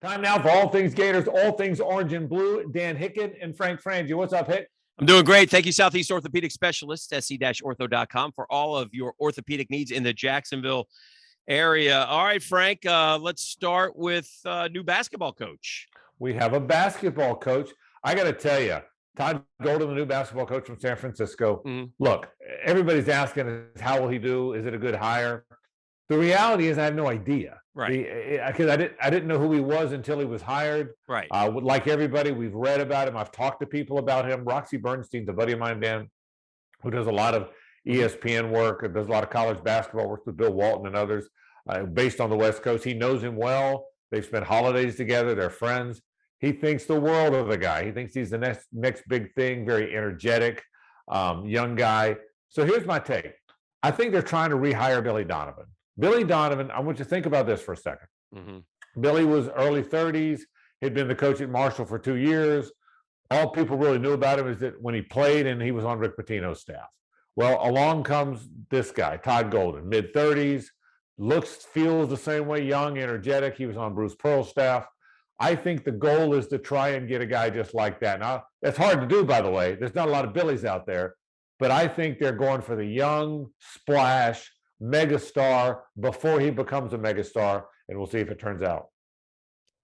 Time now for All Things Gators, All Things Orange and Blue. Dan Hicken and Frank Frangie. What's up, Hick? I'm doing great. Thank you, Southeast Orthopedic Specialists, se-ortho.com, for all of your orthopedic needs in the Jacksonville area. All right, Frank, let's start with new basketball coach. We have a basketball coach. I got to tell you, Todd Golden, the new basketball coach from San Francisco. Look, everybody's asking, how will he do? Is it a good hire? The reality is I have no idea. Right. Because I didn't know who he was until he was hired. Right. Like everybody, we've read about him. I've talked to people about him. Roxy Bernstein's a buddy of mine, Dan, who does a lot of ESPN work, does a lot of college basketball, works with Bill Walton and others based on the West Coast. He knows him well. They've spent holidays together. They're friends. He thinks the world of the guy. He thinks he's the next big thing, very energetic, young guy. So here's my take. I think they're trying to rehire Billy Donovan. Billy Donovan, I want you to think about this for a second. Billy was early 30s. He'd been the coach at Marshall for 2 years. All people really knew about him is that when he played and he was on Rick Pitino's staff. Well, along comes this guy, Todd Golden, mid-30s, feels the same way, young, energetic. He was on Bruce Pearl's staff. I think the goal is to try and get a guy just like that. Now, that's hard to do, by the way. There's not a lot of Billys out there. But I think they're going for the young, splash, megastar before he becomes a megastar, and we'll see if it turns out.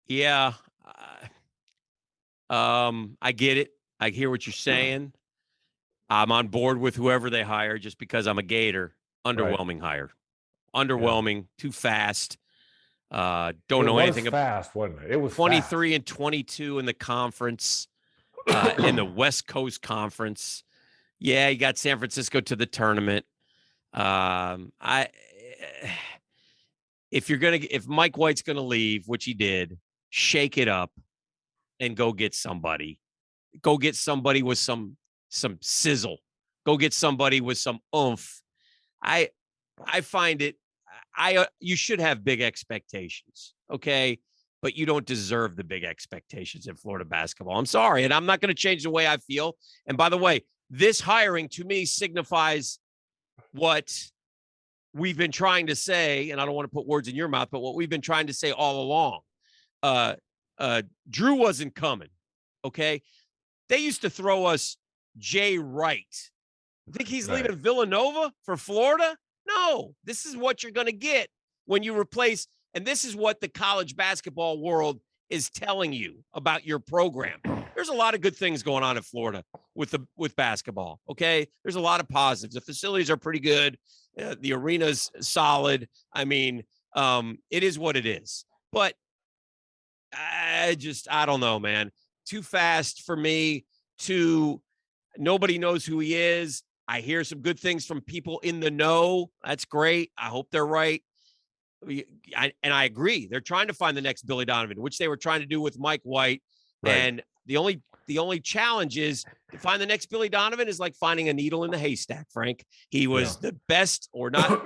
Yeah. I get it. I hear what you're saying. I'm on board with whoever they hire just because I'm a Gator. Underwhelming hire. Underwhelming, too fast. Don't know anything about fast, wasn't it? It was 23 and 22 in the conference, in the West Coast Conference. Yeah, he got San Francisco to the tournament. If Mike White's gonna leave, which he did, shake it up and go get somebody. Go get somebody with some sizzle. Go get somebody with some oomph. I find it. You should have big expectations, okay? But you don't deserve the big expectations in Florida basketball. I'm sorry, and I'm not going to change the way I feel. And by the way, this hiring to me signifies what we've been trying to say, and I don't want to put words in your mouth, but what we've been trying to say all along. Drew wasn't coming, okay? They used to throw us Jay Wright. You think he's leaving Villanova for Florida? No, this is what you're going to get when you replace, and this is what the college basketball world is telling you about your program. There's a lot of good things going on in Florida with basketball, okay? There's a lot of positives. The facilities are pretty good. The arena's solid. I mean, it is what it is. But I don't know, man. Too fast for me. Nobody knows who he is. I hear some good things from people in the know. That's great. I hope they're right. And I agree. They're trying to find the next Billy Donovan, which they were trying to do with Mike White. Right. And the only challenge is to find the next Billy Donovan is like finding a needle in the haystack, Frank. He was the best, or not,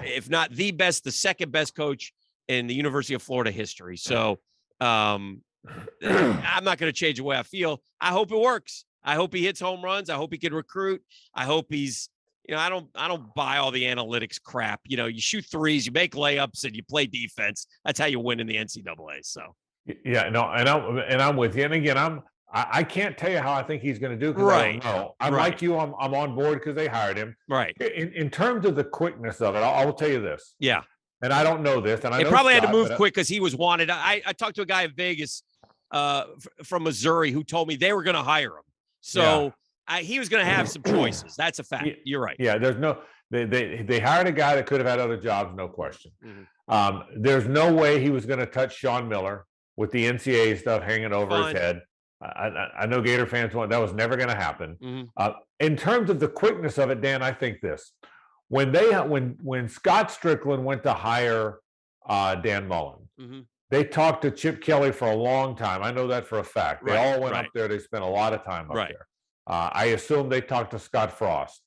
if not the best, the second best coach in the University of Florida history. So I'm not going to change the way I feel. I hope it works. I hope he hits home runs. I hope he can recruit. I hope he's, I don't buy all the analytics crap. You shoot threes, you make layups, and you play defense. That's how you win in the NCAA. So yeah, no, and I'm with you. And again, I can't tell you how I think he's going to do because I don't know. I'm like you. I'm on board because they hired him. Right. In terms of the quickness of it, I will tell you this. Yeah. And I don't know this. And I know probably Scott, had to move quick because he was wanted. I talked to a guy in Vegas from Missouri who told me they were going to hire him. So he was going to have some choices. That's a fact. You're right. Yeah, they hired a guy that could have had other jobs, no question. There's no way he was going to touch Sean Miller with the NCAA stuff hanging over his head. I know Gator fans that was never going to happen. In terms of the quickness of it, Dan, I think this. When Scott Strickland went to hire Dan Mullen, they talked to Chip Kelly for a long time. I know that for a fact. They all went up there. They spent a lot of time up there. I assume they talked to Scott Frost.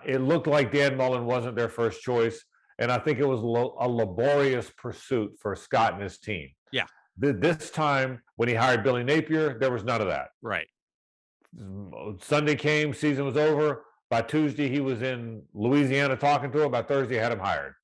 It looked like Dan Mullen wasn't their first choice, and I think it was a laborious pursuit for Scott and his team. Yeah. This time, when he hired Billy Napier, there was none of that. Right. Sunday came, season was over. By Tuesday, he was in Louisiana talking to him. By Thursday, I had him hired.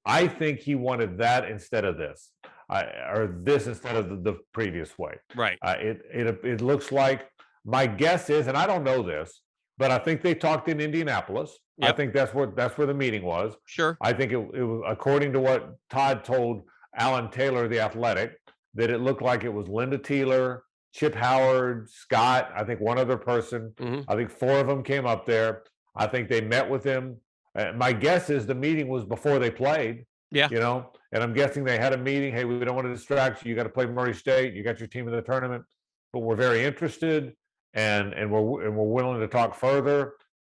I think he wanted that instead of this. or this instead of the previous way. Right. It looks like, my guess is, and I don't know this, but I think they talked in Indianapolis. I Yep. think that's where the meeting was. Sure. I think it was, according to what Todd told Alan Taylor, the Athletic, that it looked like it was Linda Teeler, Chip Howard, Scott, I think one other person. I think 4 of them came up there. I think they met with him. My guess is the meeting was before they played. Yeah. And I'm guessing they had a meeting. Hey, we don't want to distract you. You got to play Murray State. You got your team in the tournament, but we're very interested, and we're willing to talk further.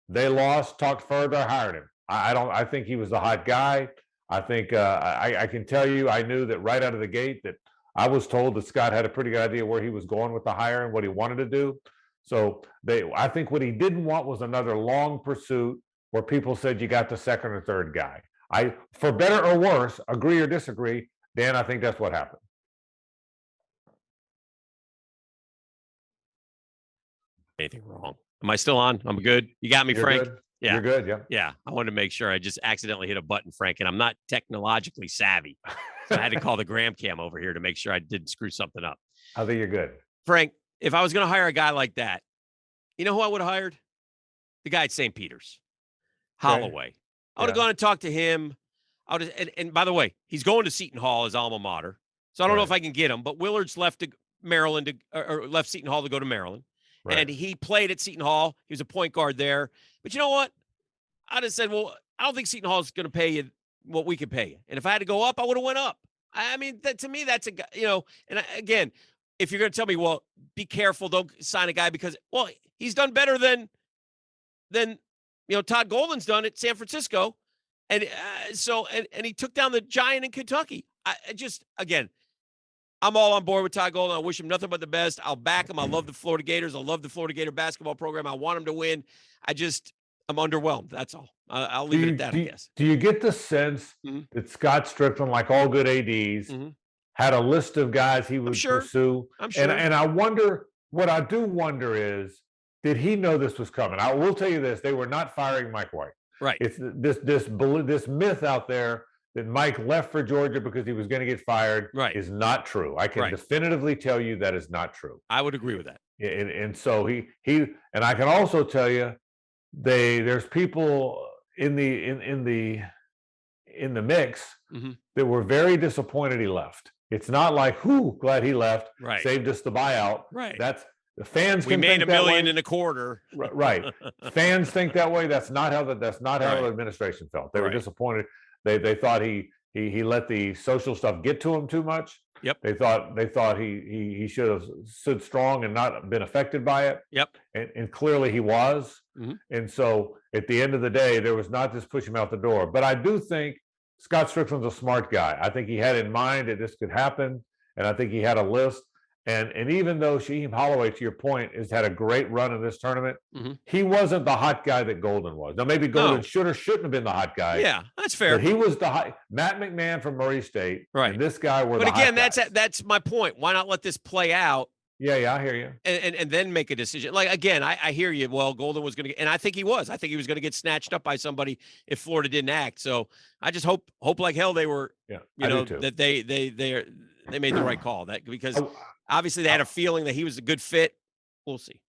They lost, talked further, hired him. I think he was the hot guy. I think I can tell you, I knew that right out of the gate that I was told that Scott had a pretty good idea where he was going with the hire and what he wanted to do. So I think what he didn't want was another long pursuit where people said you got the second or third guy. For better or worse, agree or disagree, Dan, I think that's what happened. Anything wrong? Am I still on? I'm good. You got me, You're Frank? good? Yeah. You're good, yeah. Yeah. I wanted to make sure I just accidentally hit a button, Frank, and I'm not technologically savvy. So I had to call the Gram Cam over here to make sure I didn't screw something up. I think you're good. Frank, if I was going to hire a guy like that, you know who I would have hired? The guy at St. Peter's, Holloway. I would have gone and talked to him. And by the way, he's going to Seton Hall, his alma mater. So I don't know if I can get him, but Willard's left to Maryland or left Seton Hall to go to Maryland. Right. And he played at Seton Hall. He was a point guard there. But you know what? I'd have said, well, I don't think Seton Hall is going to pay you what we could pay you. And if I had to go up, I would have went up. I mean, to me, that's a guy, and again, if you're going to tell me, well, be careful, don't sign a guy because, well, he's done better than Todd Golden's done at San Francisco. And and he took down the giant in Kentucky. I'm all on board with Todd Golden. I wish him nothing but the best. I'll back him. I love the Florida Gators. I love the Florida Gator basketball program. I want him to win. I'm underwhelmed. That's all. I'll leave it at that, I guess. Do you get the sense that Scott Strickland, like all good ADs, had a list of guys he would pursue? I'm sure. And I wonder, what I do wonder is, did he know this was coming? I will tell you this: they were not firing Mike White. Right. It's this myth out there that Mike left for Georgia because he was going to get fired. Right. Is not true. I can definitively tell you that is not true. I would agree with that. And so he and I can also tell you, there's people in the mix that were very disappointed he left. It's not like, glad he left. Right. Saved us the buyout. Right. That's the fans. We made $1.25 million. Right. Fans think that way. That's not how the administration felt. They were disappointed. They thought he let the social stuff get to him too much. Yep. They thought he should have stood strong and not been affected by it. Yep. And clearly he was. And so at the end of the day, there was not just push him out the door. But I do think Scott Strickland's a smart guy. I think he had in mind that this could happen, and I think he had a list. And even though Shaheem Holloway, to your point, has had a great run in this tournament, he wasn't the hot guy that Golden was. Now, maybe Golden should or shouldn't have been the hot guy. Yeah, that's fair. But he was the hot. Matt McMahon from Murray State, right? And this guy were. But the again, hot guys. that's my point. Why not let this play out? Yeah, I hear you. And then make a decision. Like, again, I hear you. Well, Golden was going to get, and I think he was. I think he was going to get snatched up by somebody if Florida didn't act. So I just hope like hell they were. Yeah, that they made the right call. That because. Obviously, they had a feeling that he was a good fit. We'll see.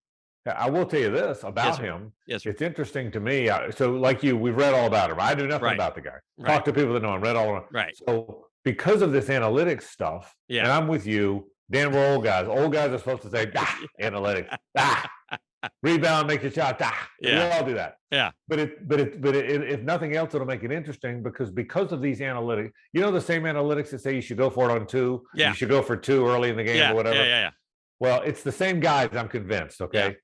I will tell you this about him. Yes, sir. It's interesting to me. So, like you, we've read all about him. I do nothing about the guy. Talk to people that know him. Read all about him. Right. So, because of this analytics stuff, and I'm with you, Dan, we're old guys. Old guys are supposed to say, analytics, rebound, make your shot, We all do that. Yeah. But if nothing else, it'll make it interesting because of these analytics. The same analytics that say you should go for it on 2. Yeah. You should go for 2 early in the game or whatever. Yeah. Well, it's the same guys, I'm convinced, okay? Yeah.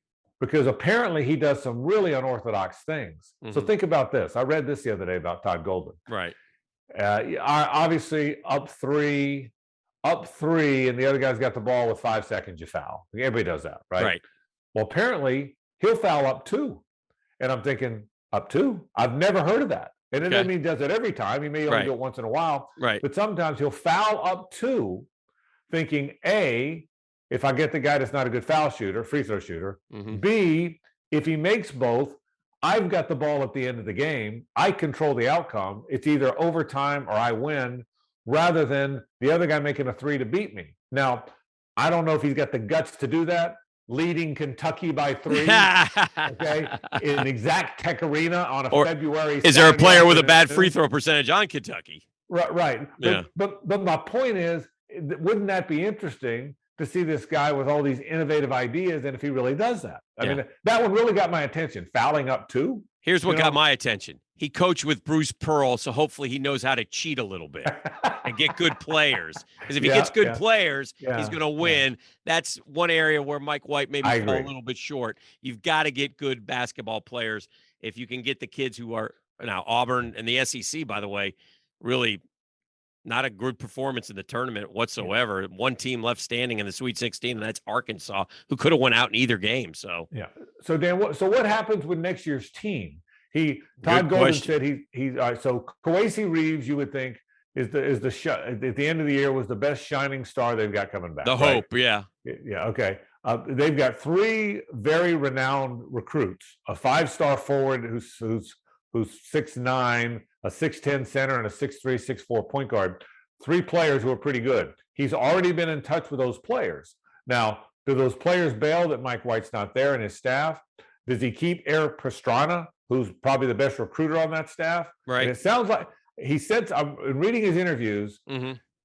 Because apparently he does some really unorthodox things. So think about this. I read this the other day about Todd Golden. Right. Obviously, up three, and the other guy's got the ball with 5 seconds, you foul. Everybody does that, right? Right. Well, apparently he'll foul up 2. And I'm thinking, up 2? I've never heard of that. And it doesn't mean he does it every time. He may only do it once in a while. Right. But sometimes he'll foul up 2, thinking, A, if I get the guy that's not a good free throw shooter, B, if he makes both, I've got the ball at the end of the game. I control the outcome. It's either overtime or I win rather than the other guy making a three to beat me. Now, I don't know if he's got the guts to do that, leading Kentucky by 3, okay, in exact Tech Arena on a Or February. is there a player with a bad afternoon. free throw percentage on Kentucky? Right. Yeah. But my point is, wouldn't that be interesting to see this guy with all these innovative ideas, and if he really does that? I mean, that one really got my attention. Fouling up 2. Here's what got my attention. He coached with Bruce Pearl, so hopefully he knows how to cheat a little bit and get good players. Because if he gets good players, he's going to win. That's one area where Mike White maybe fell a little bit short. You've got to get good basketball players. If you can get the kids who are now Auburn and the SEC, by the way, really not a good performance in the tournament whatsoever. One team left standing in the Sweet 16, and that's Arkansas, who could have went out in either game. So So Dan, what happens with next year's team? Todd Golden said he's so Kawasi Reeves, you would think is at the end of the year was the best shining star they've got coming back. The hope, yeah, okay. They've got 3 very renowned recruits: a 5-star forward who's 6'9", a 6'10" center, and a 6'3", 6'4" point guard. 3 players who are pretty good. He's already been in touch with those players. Now, do those players bail that Mike White's not there and his staff? Does he keep Eric Pastrana, who's probably the best recruiter on that staff? Right. And it sounds like he said, I'm reading his interviews,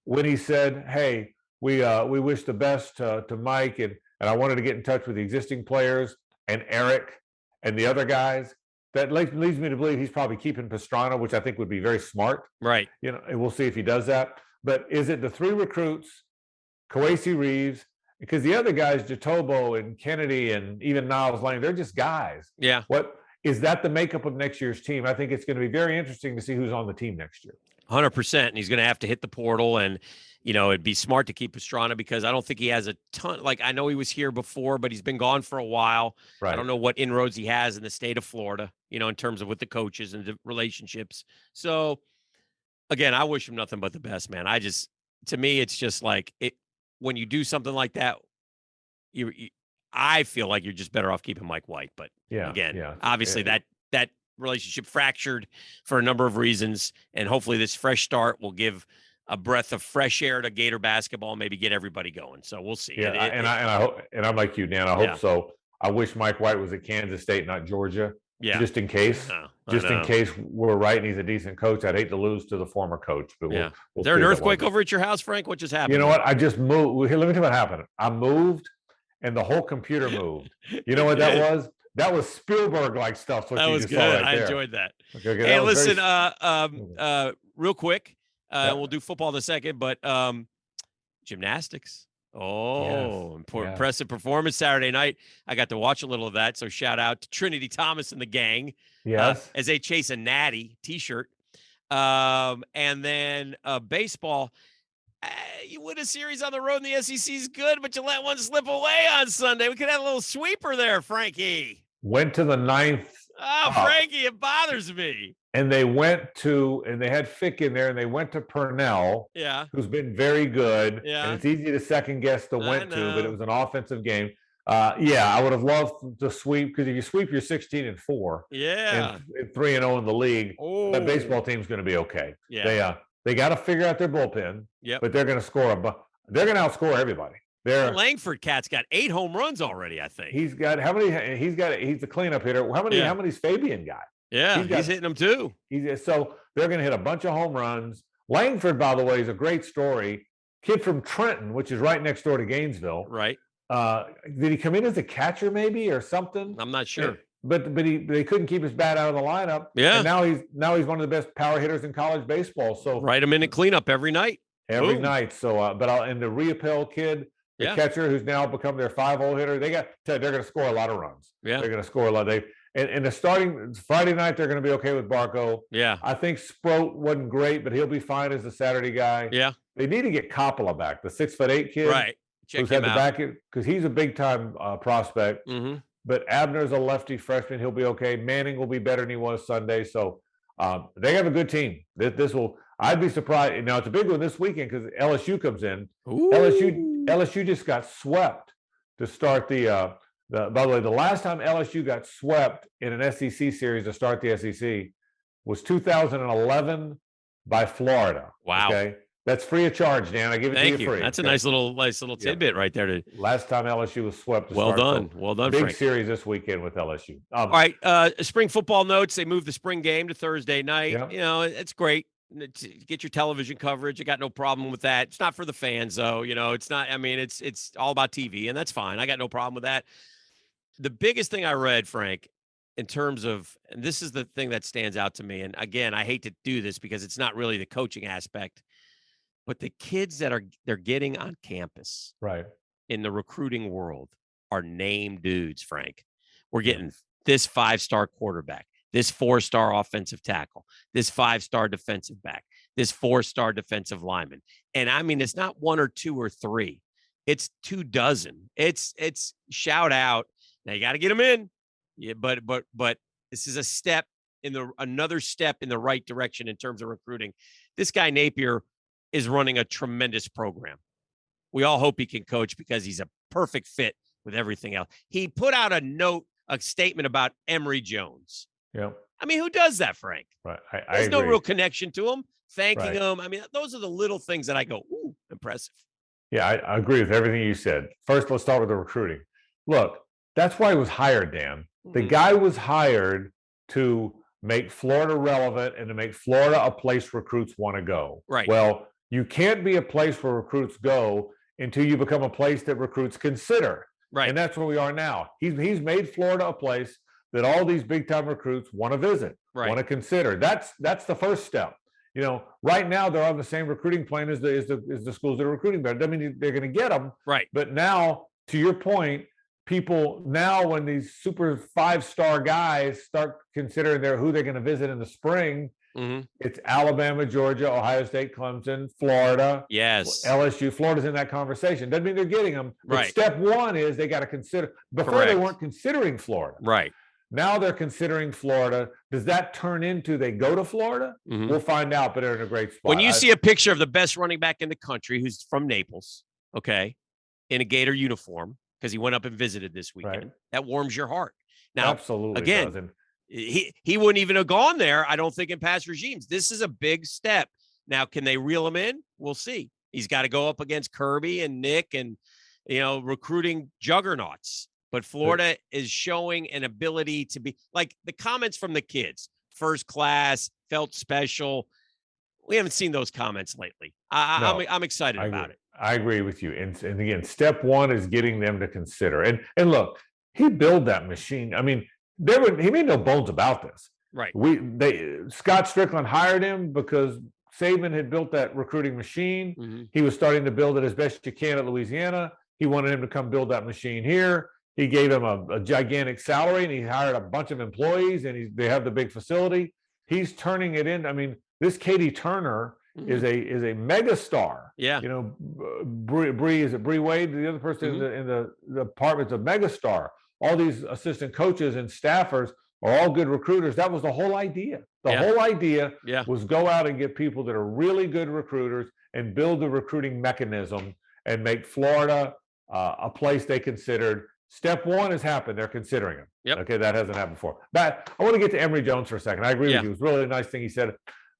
when he said, hey, we wish the best to Mike, and I wanted to get in touch with the existing players and Eric and the other guys. That leads me to believe he's probably keeping Pastrana, which I think would be very smart. Right. And we'll see if he does that. But is it the 3 recruits, Kawasi Reeves, because the other guys, Jatobo and Kennedy and even Niles Lane, they're just guys. Yeah. What is that the makeup of next year's team? I think it's going to be very interesting to see who's on the team next year. 100%. And he's going to have to hit the portal, and it'd be smart to keep Pastrana because I don't think he has a ton. Like, I know he was here before, but he's been gone for a while. Right. I don't know what inroads he has in the state of Florida, in terms of with the coaches and the relationships. So, again, I wish him nothing but the best, man. To me, it's just like when you do something like that, I feel like you're just better off keeping Mike White. But obviously that relationship fractured for a number of reasons, and hopefully this fresh start will give a breath of fresh air to Gator basketball, maybe get everybody going. So we'll see. Yeah, I hope, and I'm like you, Dan. I hope so. I wish Mike White was at Kansas State, not Georgia. Yeah, just in case. In case we're right and he's a decent coach. I'd hate to lose to the former coach. But we'll is there an earthquake over at your house, Frank? What just happened? You know what? I just moved. Let me tell you what happened. I moved, and the whole computer moved. You know what that was? That was Spielberg-like stuff. That was good. I enjoyed that. Okay, hey, listen, real quick, we'll do football in a second, but gymnastics. Impressive performance Saturday night. I got to watch a little of that, so shout out to Trinity Thomas and the gang. Yes. As they chase a natty t-shirt. And then baseball. You win a series on the road in the SEC is good, but you let one slip away on Sunday. We could have a little sweeper there, Frankie. Went to the 9th. Oh, Frankie, it bothers me. And they had Fick in there, and they went to Purnell, who's been very good. Yeah. And it's easy to second guess the went to, but it was an offensive game. I would have loved to sweep, because if you sweep, you're 16-4. Yeah. And 3-0 in the league. That baseball team's going to be okay. Yeah. They got to figure out their bullpen. Yep. But they're going to score they're going to outscore everybody. The Langford cat's got 8 home runs already, I think. He's the cleanup hitter. How many's Fabian got? Yeah, he's hitting them too. So they're going to hit a bunch of home runs. Langford, by the way, is a great story. Kid from Trenton, which is right next door to Gainesville. Right. Did he come in as a catcher maybe or something? I'm not sure. But they couldn't keep his bat out of the lineup. Yeah. And now he's one of the best power hitters in college baseball. So write him in at cleanup every night. Every night. So and the Riopel kid, the catcher who's now become their 5-hole hitter, they're going to score a lot of runs. Yeah. They're going to score a lot. And the starting Friday night, they're going to be okay with Barco. Yeah. I think Sproat wasn't great, but he'll be fine as the Saturday guy. Yeah. They need to get Coppola back, the 6'8" kid. Right. Check him out. Because he's a big time prospect. Mm-hmm. But Abner's a lefty freshman. He'll be okay. Manning will be better than he was Sunday. So they have a good team. I'd be surprised. Now, it's a big one this weekend because LSU comes in. Ooh. LSU just got swept to start by the way, the last time LSU got swept in an SEC series to start the SEC was 2011 by Florida. Wow. Okay. That's free of charge, Dan. I give it Thank to you you. free. That's a Okay? nice little tidbit right there. Last time LSU was swept. To Well start, done. so Well done, big Frank. series this weekend with LSU. All right. Spring football notes. They moved the spring game to Thursday night. Yeah. You know, it's great. Get your television coverage. I got no problem with that. It's not for the fans, though. You know, it's not. I mean, it's all about TV, and that's fine. I got no problem with that. The biggest thing I read, Frank, in terms of, and this is the thing that stands out to me. And again, I hate to do this because it's not really the coaching aspect, but the kids that they're getting on campus Right. in the recruiting world are name dudes, Frank. We're Yeah. getting this 5-star quarterback, this 4-star offensive tackle, this 5-star defensive back, this 4-star defensive lineman. And I mean, it's not 1 or 2 or 3. It's 24. It's shout out. Now you got to get them in. Yeah, but this is another step in the right direction in terms of recruiting. This guy Napier is running a tremendous program. We all hope he can coach because he's a perfect fit with everything else. He put out a statement about Emory Jones. Yeah. I mean, who does that, Frank? Right. There's no agree. real connection to him, thanking Right. him. I mean, those are the little things that I go, ooh, impressive. Yeah, I agree with everything you said. First, let's start with the recruiting. Look, that's why he was hired, Dan. The Mhm. guy was hired to make Florida relevant and to make Florida a place recruits want to go. Right. Well, you can't be a place where recruits go until you become a place that recruits consider. Right. And that's where we are now. He's made Florida a place that all these big time recruits want to visit, Right. want to consider. That's the first step. You know, right now they're on the same recruiting plane as the schools that are recruiting better. I mean, they're going to get them. Right. But now, to your point, people now, when these super 5-star guys start considering who they're going to visit in the spring, it's Alabama, Georgia, Ohio State, Clemson, Florida. Yes. LSU. Florida's in that conversation. Doesn't mean they're getting them. But Right. step one is they got to consider. Before they Correct. weren't considering Florida. Right. Now they're considering Florida. Does that turn into they go to Florida? Mhm. We'll find out, but they're in a great spot. When you see a picture of the best running back in the country who's from Naples, okay, in a Gator uniform, because he went up and visited this weekend, Right. that warms your heart. Now, absolutely again, does. And he wouldn't even have gone there, I don't think, in past regimes. This is a big step. Now, can they reel him in? We'll see. He's got to go up against Kirby and Nick and, recruiting juggernauts. But Florida is showing an ability to be like the comments from the kids, first class, felt special. We haven't seen those comments lately. I'm excited about it. I agree with you. And again, step one is getting them to consider. And look, he built that machine. I mean, he made no bones about this. Right. Scott Strickland hired him because Saban had built that recruiting machine. Mhm. He was starting to build it as best you can at Louisiana. He wanted him to come build that machine here. He gave him a gigantic salary, and he hired a bunch of employees, and they have the big facility. He's turning it in. I mean, this Katie Turner is a mega star. Yeah. Bree Wade, the other person in the department's a mega star. All these assistant coaches and staffers are all good recruiters. That was the whole idea. The whole idea was go out and get people that are really good recruiters and build the recruiting mechanism and make Florida a place they considered. Step one has happened. They're considering him. Yep. Okay, that hasn't happened before. But I want to get to Emory Jones for a second. I agree with you. It was really a nice thing he said.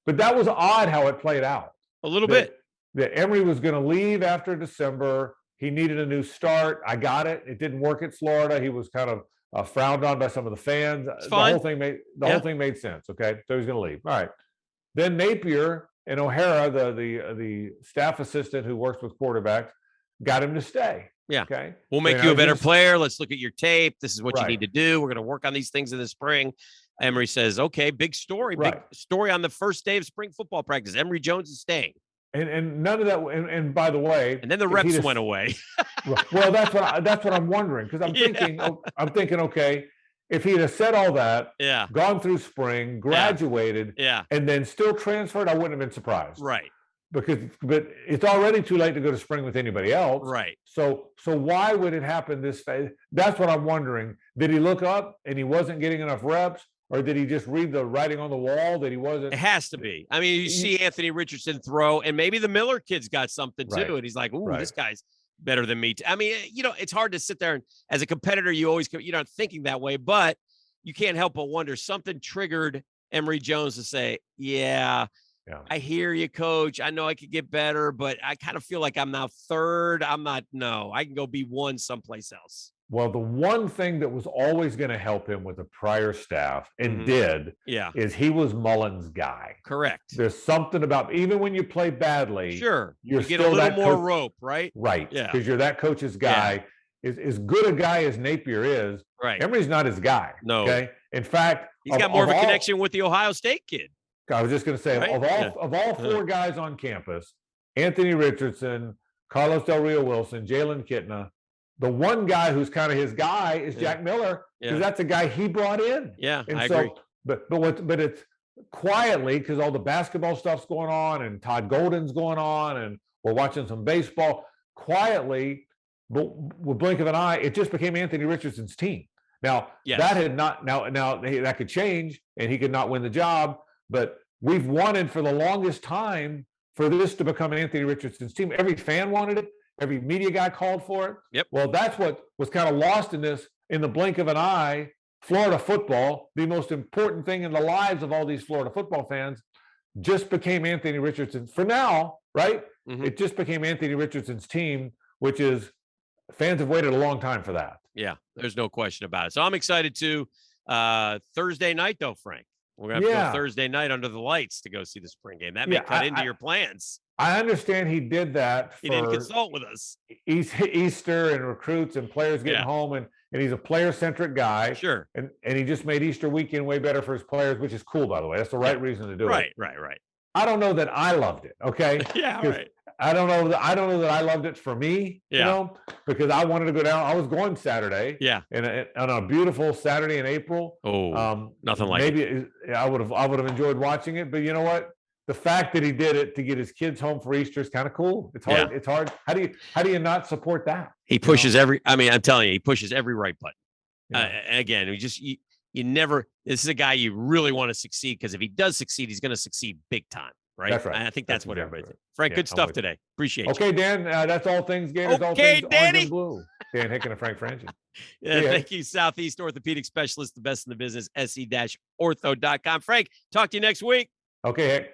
But that was odd how it played out. A little bit. That Emory was going to leave after December. He needed a new start. I got it. It didn't work at Florida. He was kind of frowned on by some of the fans. The whole thing made sense. Okay, so he's going to leave. All right. Then Napier and O'Hara, the staff assistant who works with quarterbacks, got him to stay. Yeah. Okay. We'll make you a better player. Let's look at your tape. This is what you need to do. We're going to work on these things in the spring. Emory says, okay, big story. Big story on the first day of spring football practice. Emory Jones is staying. And none of that. And by the way, and then the reps went away. Well, that's what I'm wondering, because I'm thinking, okay, if he'd have said all that, gone through spring, graduated, and then still transferred, I wouldn't have been surprised. Right. But it's already too late to go to spring with anybody else. Right. So why would it happen this phase? That's what I'm wondering. Did he look up and he wasn't getting enough reps? Or did he just read the writing on the wall that he wasn't? It has to be. I mean, you see Anthony Richardson throw, and maybe the Miller kid's got something too. And he's like, ooh, this guy's better than me. I mean, it's hard to sit there and as a competitor, you're not thinking that way, but you can't help but wonder something triggered Emory Jones to say, yeah, Yeah. I hear you, coach. I know I could get better, but I kind of feel like I'm now third. No, I can go be one someplace else. Well, the one thing that was always going to help him with the prior staff and did Yeah. is he was Mullen's guy. Correct. There's something about, even when you play badly, Sure. you're You get a still little that more coach, rope, right? right? Yeah. Because you're that coach's guy. As good a guy as Napier is, Right. Emery's not his guy. No. Okay. In fact, he's got more of a connection with the Ohio State kid. I was just going to say, Right? of all four guys on campus, Anthony Richardson, Carlos Del Rio Wilson, Jalen Kitna, the one guy who's kind of his guy is Jack Miller, because that's a guy he brought in. Yeah, and I so, agree. But it's quietly, because all the basketball stuff's going on and Todd Golden's going on and we're watching some baseball quietly, but with blink of an eye, it just became Anthony Richardson's team. Now that had not now that could change and he could not win the job, but we've wanted for the longest time for this to become Anthony Richardson's team. Every fan wanted it. Every media guy called for it. Yep. Well, that's what was kind of lost in this, in the blink of an eye. Florida football, the most important thing in the lives of all these Florida football fans, just became Anthony Richardson. For now, right? It just became Anthony Richardson's team, which is, fans have waited a long time for that. Yeah, there's no question about it. So I'm excited too. Thursday night, though, Frank. We're going to have to go Thursday night under the lights to go see the spring game. That may cut into your plans. I understand he did that. He didn't consult with us. Easter and recruits and players getting home, and he's a player-centric guy. Sure. And he just made Easter weekend way better for his players, which is cool, by the way. That's the right reason to do it. Right. I don't know that I loved it. Okay. Yeah. Right. I don't know that I loved it for me. You know, because I wanted to go down. I was going Saturday. Yeah. And on a beautiful Saturday in April. Oh, nothing like it. Maybe I would have enjoyed watching it, but you know what? The fact that he did it to get his kids home for Easter is kind of cool. It's hard. It's hard. How do you not support that? He pushes I'm telling you, he pushes every right button. Again, you never, this is a guy you really want to succeed, because if he does succeed, he's going to succeed big time. Right. That's right. And I think that's what everybody thinks. Frank, good stuff today. Appreciate you. Okay, Dan, that's All Things Gators. Okay, all things Danny. Orange and Blue. Dan Hicken and Frank Franchi. Thank you, Southeast Orthopedic Specialists, the best in the business, se-ortho.com. Frank, talk to you next week. Okay, Hick.